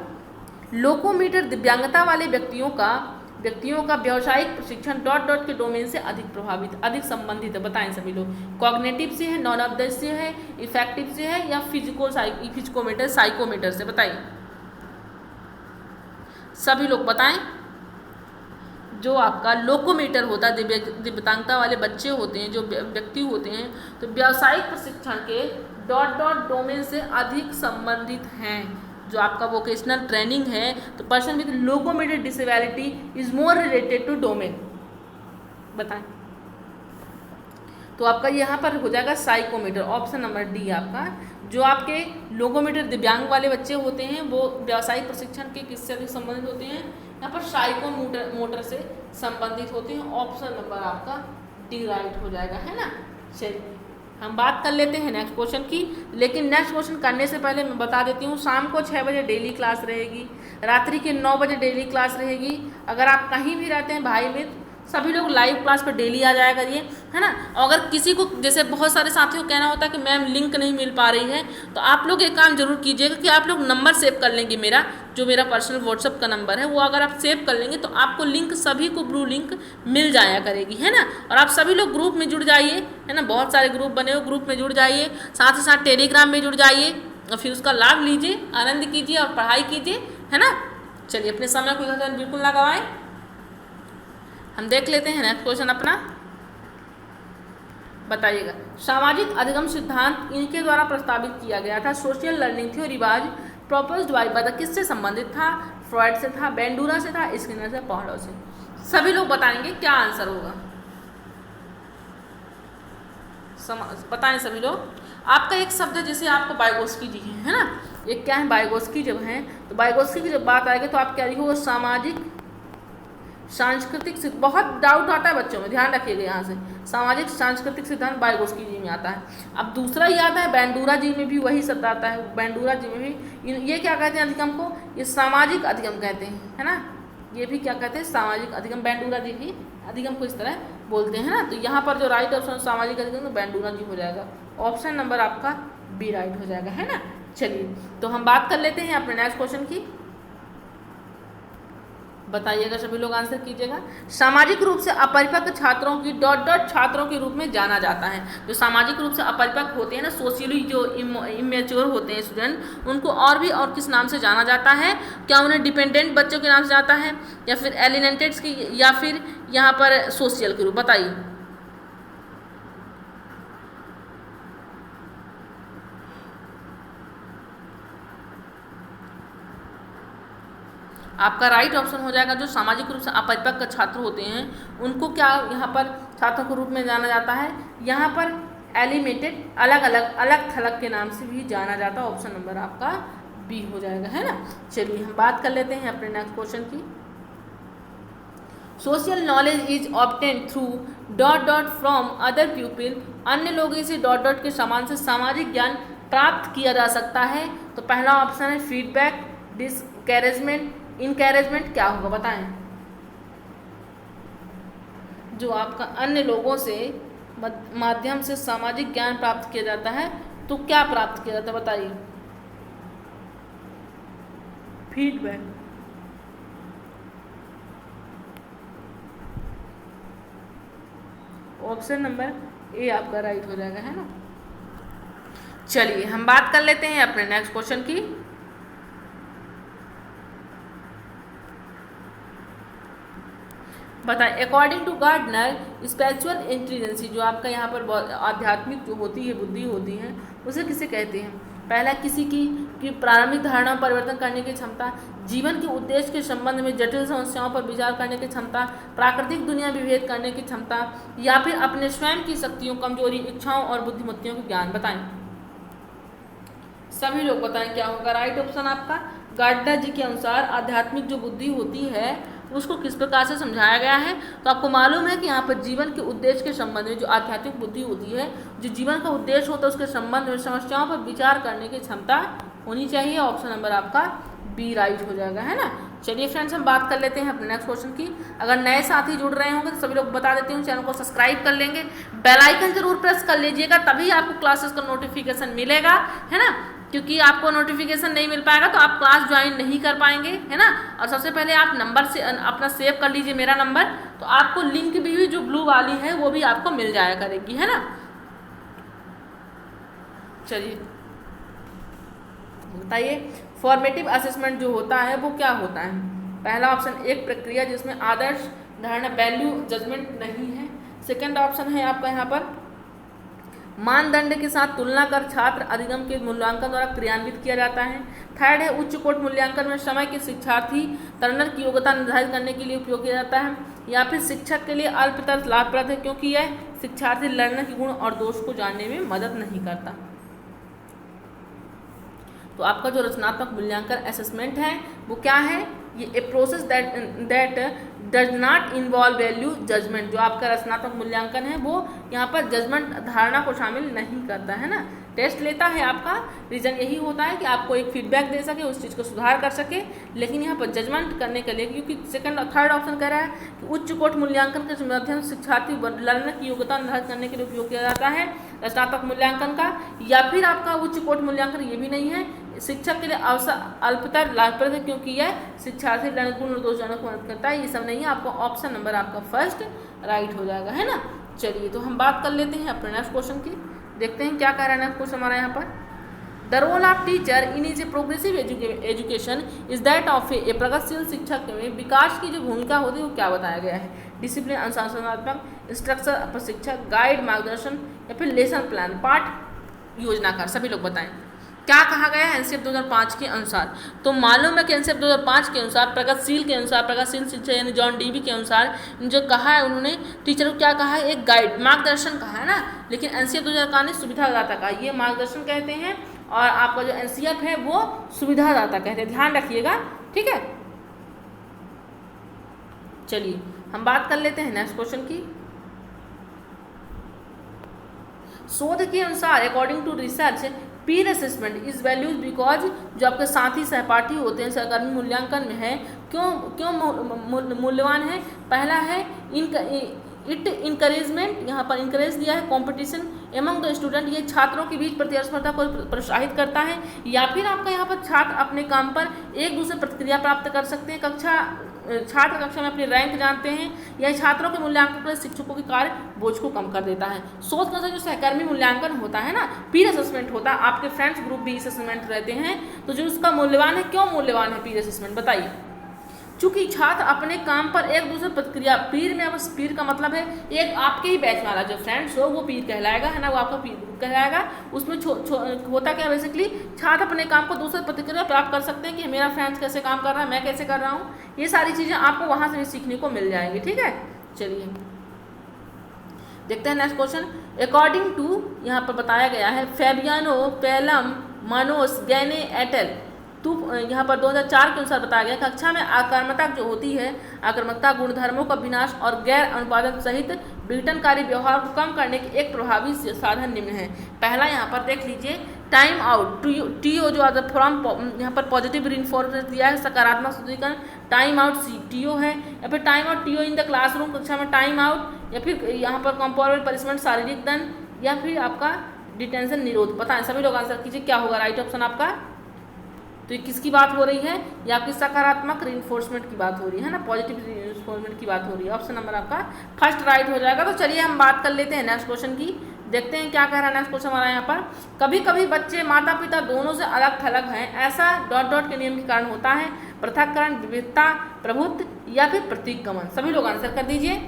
लोकोमीटर दिव्यांगता वाले व्यक्तियों का व्यावसायिक प्रशिक्षण डॉट डॉट के डोमेन से अधिक प्रभावित, अधिक संबंधित है। बताएं सभी लोग, कॉग्निटिव से है, नॉन ऑब्जेक्ट से है, इफेक्टिव से है या फिजिकोमीटर साइकोमीटर से? बताइए सभी लोग बताएं। जो आपका लोकोमीटर होता है, दिव्यांगता वाले बच्चे होते हैं, जो व्यक्ति होते हैं, तो व्यावसायिक प्रशिक्षण के डॉट डॉट डोमेन से अधिक संबंधित हैं। जो आपका वोकेशनल ट्रेनिंग है, तो person with locomotor disability is more related to domain. बताएं। तो आपका यहाँ पर हो जाएगा साइकोमीटर, ऑप्शन नंबर डी आपका। जो आपके लोकोमीटर दिव्यांग वाले बच्चे होते हैं वो व्यावसायिक प्रशिक्षण के किससे अधिक संबंधित होते हैं? यहाँ पर साइकोमोटर से संबंधित होते हैं। ऑप्शन नंबर आपका डी राइट हो जाएगा, है ना। चलिए हम बात कर लेते हैं नेक्स्ट क्वेश्चन की, लेकिन नेक्स्ट क्वेश्चन करने से पहले मैं बता देती हूँ, शाम को 6 बजे डेली क्लास रहेगी, रात्रि के 9 बजे डेली क्लास रहेगी। अगर आप कहीं भी रहते हैं भाई मित्र, सभी लोग लाइव क्लास पर डेली आ जाया करिए, है ना। और अगर किसी को, जैसे बहुत सारे साथियों को कहना होता है कि मैम लिंक नहीं मिल पा रही है, तो आप लोग एक काम जरूर कीजिएगा कि आप लोग नंबर सेव कर लेंगे मेरा, जो मेरा पर्सनल व्हाट्सअप का नंबर है, वो अगर आप सेव कर लेंगे तो आपको लिंक, सभी को ब्लू लिंक मिल जाया करेगी, है ना। और आप सभी लोग ग्रुप में जुड़ जाइए, है ना, बहुत सारे ग्रुप बने हुए, ग्रुप में जुड़ जाइए, साथ ही साथ टेलीग्राम में जुड़ जाइए और फिर उसका लाभ लीजिए, आनंद कीजिए और पढ़ाई कीजिए, है ना। चलिए अपने समय को इधर बिल्कुल ना गवाएं। हम देख लेते हैं नेक्स्ट क्वेश्चन अपना। बताइएगा, सामाजिक अधिगम सिद्धांत इनके द्वारा प्रस्तावित किया गया था। Social learning theory was proposed by, किससे संबंधित था? फ्रॉइड से था, बेंडूरा से था, स्किनर से, पॉहलो से? सभी लोग बताएंगे क्या आंसर होगा। बताएं सभी लोग। आपका एक शब्द है जैसे आपको बाइगोस्की जी है ना, एक क्या है बाइगोस्की जब है, तो बाइगोस्की की जब बात आएगी तो आप क्या लिखोगे, सामाजिक सांस्कृतिक बहुत डाउट आता है बच्चों में, ध्यान रखिएगा यहाँ से, सामाजिक सांस्कृतिक सिद्धांत बाइगोस्की जी में आता है। अब दूसरा ये आता है बैंडूरा जी में भी वही शब्द आता है, बैंडूरा जी में भी ये क्या कहते हैं अधिगम को, ये सामाजिक अधिगम कहते हैं, है ना, ये भी क्या कहते हैं सामाजिक अधिगम, बैंडूरा जी भी अधिगम को इस तरह बोलते हैं ना। तो यहाँ पर जो राइट ऑप्शन सामाजिक अधिगम तो बैंडूरा जी हो जाएगा, ऑप्शन नंबर आपका बी राइट हो जाएगा, है ना। चलिए तो हम बात कर लेते हैं अपने नेक्स्ट क्वेश्चन की, बताइएगा सभी लोग आंसर कीजिएगा। सामाजिक रूप से अपरिपक्व छात्रों की डॉट डॉट छात्रों के रूप में जाना जाता है। जो सामाजिक रूप से अपरिपक्व होते हैं ना, सोशली जो इमेच्योर होते हैं स्टूडेंट, उनको और भी और किस नाम से जाना जाता है, क्या उन्हें डिपेंडेंट बच्चों के नाम से जाता है, या फिर एलिनेटेड्स की, या फिर यहाँ पर सोशल के रूप, बताइए। आपका राइट ऑप्शन हो जाएगा जो सामाजिक रूप से अपरिपक्व छात्र होते हैं उनको क्या यहाँ पर छात्रों के रूप में जाना जाता है, यहाँ पर एलिमेटेड अलग थलग के नाम से भी जाना जाता है, ऑप्शन नंबर आपका बी हो जाएगा, है ना। चलिए हम बात कर लेते हैं अपने नेक्स्ट क्वेश्चन की। Social knowledge is obtain through dot dot from other people, अन्य लोगों से डॉट डॉट के समान से सामाजिक ज्ञान प्राप्त किया जा सकता है। तो पहला ऑप्शन है फीडबैक, डिसकरेजमेंट, इनकरेजमेंट, क्या होगा बताएं। जो आपका अन्य लोगों से माध्यम से सामाजिक ज्ञान प्राप्त किया जाता है तो क्या प्राप्त किया जाता है बताइए। फीडबैक, ऑप्शन नंबर ए आपका राइट हो जाएगा, है ना। चलिए हम बात कर लेते हैं अपने नेक्स्ट क्वेश्चन की। बताएं according to Gardner spiritual intelligence, जो आपका यहाँ पर आध्यात्मिक जो होती है बुद्धि होती है उसे किसे कहते हैं। पहला किसी की प्रारंभिक धारणा परिवर्तन करने की क्षमता, जीवन के उद्देश्य के संबंध में जटिल समस्याओं पर विचार करने की क्षमता, प्राकृतिक दुनिया विभेद करने की क्षमता, या फिर अपने स्वयं की शक्तियों, कमजोरी, इच्छाओं और बुद्धिमत्ताओं को ज्ञान। बताएं सभी लोग बताएं क्या होगा राइट ऑप्शन आपका। गार्डनर जी के अनुसार आध्यात्मिक जो बुद्धि होती है उसको किस प्रकार से समझाया गया है, तो आपको मालूम है कि यहाँ पर जीवन के उद्देश्य के संबंध में जो आध्यात्मिक बुद्धि होती है, जो जीवन का उद्देश्य होता है उसके संबंध में समस्याओं पर विचार करने की क्षमता होनी चाहिए, ऑप्शन नंबर आपका बी राइट हो जाएगा, है ना। चलिए फ्रेंड्स हम बात कर लेते हैं अपने नेक्स्ट क्वेश्चन की। अगर नए साथी जुड़ रहे होंगे तो सभी लोग बता देती हूँ, चैनल को सब्सक्राइब कर लेंगे, बेल आइकन जरूर प्रेस कर लीजिएगा, तभी आपको क्लासेस का नोटिफिकेशन मिलेगा, है ना। क्योंकि आपको नोटिफिकेशन नहीं मिल पाएगा तो आप क्लास ज्वाइन नहीं कर पाएंगे, है ना। और सबसे पहले आप नंबर से अपना सेव कर लीजिए मेरा नंबर, तो आपको लिंक भी जो ब्लू वाली है वो भी आपको मिल जाया करेगी, है ना। चलिए बताइए फॉर्मेटिव असेसमेंट जो होता है वो क्या होता है। पहला ऑप्शन एक प्रक्रिया जिसमें आदर्श धारणा वैल्यू जजमेंट नहीं है। सेकेंड ऑप्शन है आपका यहाँ पर मानदंड के साथ तुलना कर छात्र अधिगम के मूल्यांकन द्वारा क्रियान्वित किया जाता है। थर्ड है उच्च कोटि मूल्यांकन में समय के शिक्षार्थी टर्नर की योग्यता निर्धारित करने के लिए उपयोग किया जाता है, या फिर शिक्षक के लिए अल्पतर लाभप्रद है क्योंकि यह शिक्षार्थी लर्नर के गुण और दोष को जानने में मदद नहीं करता। तो आपका जो रचनात्मक मूल्यांकन असेसमेंट है वो क्या है, ये a process that does not involve value judgement. जो आपका रचनात्मक मूल्यांकन है वो यहाँ पर जजमेंट धारणा को शामिल नहीं करता है ना। टेस्ट लेता है आपका, रीज़न यही होता है कि आपको एक फीडबैक दे सके, उस चीज़ को सुधार कर सके, लेकिन यहाँ पर जजमेंट करने के लिए, क्योंकि सेकंड और थर्ड ऑप्शन कह रहा है कि उच्च कोटि मूल्यांकन के माध्यम से शिक्षार्थी लर्नर की योग्यता निर्धारित करने के लिए उपयोग किया जाता है रचनात्मक मूल्यांकन का, या फिर आपका उच्च कोटि मूल्यांकन ये भी नहीं है, शिक्षक के लिए अवसर अल्पतर लाभप्रद है क्योंकि यह शिक्षार्थी लर्नर गुण और दोष जानने को मदद करता है। ये सब नहीं है, आपका ऑप्शन नंबर आपका फर्स्ट राइट हो जाएगा, है ना। चलिए तो हम बात कर लेते हैं अपने नेक्स्ट क्वेश्चन की, देखते हैं क्या कह रहा है नेक्स्ट क्वेश्चन हमारा यहाँ पर। The role of teacher in is a progressive education is that of a प्रगतिशील शिक्षक में विकास की जो भूमिका होती है वो क्या बताया गया है। डिसिप्लिन अनुशासनात्मक, इंस्ट्रक्टर प्रशिक्षक, गाइड मार्गदर्शन, या फिर लेसन प्लान पाठ योजनाकार। सभी लोग बताएं। क्या कहा गया है एनसीएफ 2005 के अनुसार? तो मालूम है कि एनसीएफ 2005 के अनुसार, प्रगतिशील शिक्षा यानी जॉन डीवी के अनुसार जो कहा है उन्होंने, टीचर को क्या कहा है, एक गाइड, मार्गदर्शन कहा है ना, लेकिन एनसीएफ 2005 ने सुविधादाता कहा, ये मार्गदर्शन कहते हैं और आपका जो एनसीएफ है वो सुविधादाता कहते हैं, ध्यान रखिएगा, ठीक है। चलिए हम बात कर लेते हैं नेक्स्ट क्वेश्चन की। शोध के अनुसार according to research Pir assessment is values because, जो आपके साथी सहपाठी होते हैं सहकर्मी मूल्यांकन में है, क्यों मूल्यवान है? पहला है इट इंकरेजमेंट, यहाँ पर इंकरेज दिया है कंपटीशन एमंग द स्टूडेंट, ये छात्रों के बीच प्रतिस्पर्धा को प्रोत्साहित करता है, या फिर आपका यहाँ पर छात्र अपने काम पर एक दूसरे प्रतिक्रिया प्राप्त कर सकते हैं, छात्र कक्षा में अपनी रैंक जानते हैं, या छात्रों के मूल्यांकन पर शिक्षकों के कार्य बोझ को कम कर देता है। शोध का जो सहकर्मी मूल्यांकन होता है ना, पीर असेसमेंट होता है, आपके फ्रेंड्स ग्रुप भी असेसमेंट रहते हैं, तो जो उसका मूल्यवान है, क्यों मूल्यवान है पीर असेसमेंट, बताइए। चूंकि छात्र अपने काम पर एक दूसरे प्रतिक्रिया, पीर में, बस पीर का मतलब है एक आपके ही बैच वाला जो फ्रेंड्स हो वो पीर कहलाएगा, है ना, वो आपका पीर कहलाएगा। उसमें होता क्या बेसिकली, छात्र अपने काम को दूसरे प्रतिक्रिया प्राप्त कर सकते हैं कि मेरा फ्रेंड्स कैसे काम कर रहा है, मैं कैसे कर रहा हूँ, ये सारी चीज़ें आपको वहाँ से भी सीखने को मिल जाएंगी, ठीक है। चलिए देखते हैं नेक्स्ट क्वेश्चन। अकॉर्डिंग टू, यहाँ पर बताया गया है फैबियानो पेलम मानोस गैने एटल, तो यहाँ पर 2004 के अनुसार बताया गया, कक्षा में आक्रामकता जो होती है, आक्रामकता गुणधर्मों का विनाश और गैर अनुपादन सहित विघटनकारी व्यवहार को कम करने के एक प्रभावी साधन निम्न है। पहला यहाँ पर देख लीजिए, टाइम आउट, टीओ जो फ्रॉम, यहाँ पर पॉजिटिव रिइंफोर्समेंट दिया है, सकारात्मक सुदृढ़ीकरण, टाइम आउट टीओ है, या फिर time out TO in the classroom, कक्षा में टाइम आउट, या फिर यहाँ पर कंपाउंड पनिशमेंट शारीरिक दंड, या फिर आपका डिटेंशन निरोध। पता है सभी लोग आंसर कीजिए क्या होगा राइट ऑप्शन आपका। तो ये किसकी बात हो रही है, या आपकी सकारात्मक रिइंफोर्समेंट की बात हो रही है ना, पॉजिटिव रिइंफोर्समेंट की बात हो रही है, ऑप्शन नंबर आपका फर्स्ट राइट हो जाएगा। तो चलिए हम बात कर लेते हैं नेक्स्ट क्वेश्चन की, देखते हैं क्या कह रहा है नेक्स्ट क्वेश्चन हमारा यहाँ पर। कभी कभी बच्चे माता पिता दोनों से अलग थलग हैं, ऐसा डॉट डॉट के नियम के कारण होता है, पृथक्करण, विविधता, प्रभुत्व या फिर प्रतीकगमन। सभी लोग आंसर कर दीजिए।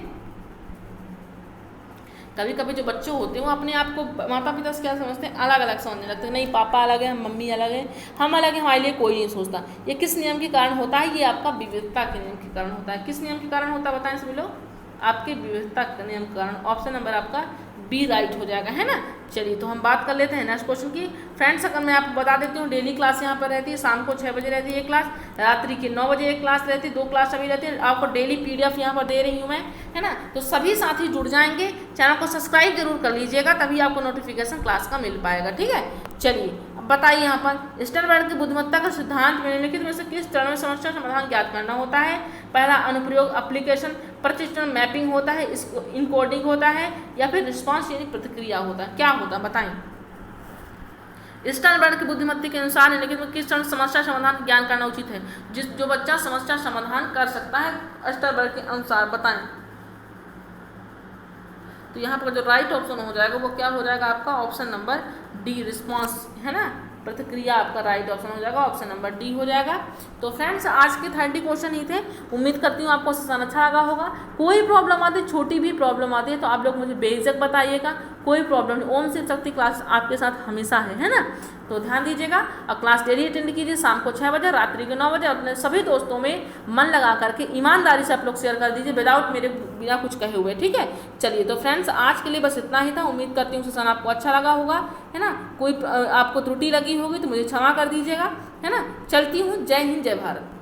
कभी कभी जो बच्चे होते हैं वो अपने आप को माता पिता से क्या समझते हैं, अलग अलग समझने लगते हैं, नहीं पापा अलग है, मम्मी अलग है, हम अलग है, हमारे लिए कोई नहीं सोचता। ये किस नियम के कारण होता है, ये आपका विविधता के नियम के कारण होता है। किस नियम के कारण होता है बताएं सभी लोग, आपके विविधता के नियम के कारण, ऑप्शन नंबर आपका बी राइट हो जाएगा, है ना। चलिए तो हम बात कर लेते हैं नेक्स्ट क्वेश्चन की। फ्रेंड्स अगर मैं आपको बता देती हूँ, डेली क्लास यहाँ पर रहती है, शाम को 6 बजे रहती है एक क्लास, रात्रि के 9 बजे एक क्लास रहती है, 2 क्लास अभी रहती है, आपको डेली PDF यहाँ पर दे रही हूँ मैं, है ना। तो सभी साथी जुड़ जाएंगे, चैनल को सब्सक्राइब जरूर कर लीजिएगा, तभी आपको नोटिफिकेशन क्लास का मिल पाएगा, ठीक है। चलिए अब बताइए यहाँ पर, स्टर्नबर्ग की बुद्धिमत्ता का सिद्धांत में निम्नलिखित में से किस चरण में समस्या समाधान ज्ञात करना होता है। पहला अनुप्रयोग एप्लीकेशन, प्रतिष्ठित मैपिंग होता है, इनकोडिंग होता है, या फिर रिस्पॉन्स यानी प्रतिक्रिया होता है, क्या होता है बताएं। स्टर्नबर्ग की बुद्धिमत्ता के अनुसार निम्नलिखित में किस चरण समस्या समाधान ज्ञान करना उचित है। जो बच्चा समस्या समाधान कर सकता है स्टर्नबर्ग के अनुसार, बताएं। तो यहाँ पर जो राइट ऑप्शन हो जाएगा वो क्या हो जाएगा आपका, ऑप्शन नंबर डी, रिस्पॉन्स, है ना, प्रतिक्रिया आपका राइट ऑप्शन हो जाएगा, ऑप्शन नंबर डी हो जाएगा। तो फ्रेंड्स आज के 30 क्वेश्चन ही थे, उम्मीद करती हूँ आपको सेशन अच्छा लगा होगा। कोई प्रॉब्लम आती है, छोटी भी प्रॉब्लम आती है तो आप लोग मुझे बेझिझक बताइएगा, कोई प्रॉब्लम नहीं। ओम शिव शक्ति क्लास आपके साथ हमेशा है ना। तो ध्यान दीजिएगा और क्लास डेली अटेंड कीजिए, शाम को 6 बजे, रात्रि के 9 बजे। अपने सभी दोस्तों में मन लगा करके ईमानदारी से आप लोग शेयर कर दीजिए, विदाउट मेरे बिना कुछ कहे हुए, ठीक है। चलिए तो फ्रेंड्स आज के लिए बस इतना ही था, उम्मीद करती हूँ सेशन आपको अच्छा लगा होगा, है ना। कोई आपको त्रुटि लगी होगी तो मुझे क्षमा कर दीजिएगा, है ना। चलती हूँ, जय हिंद जय भारत।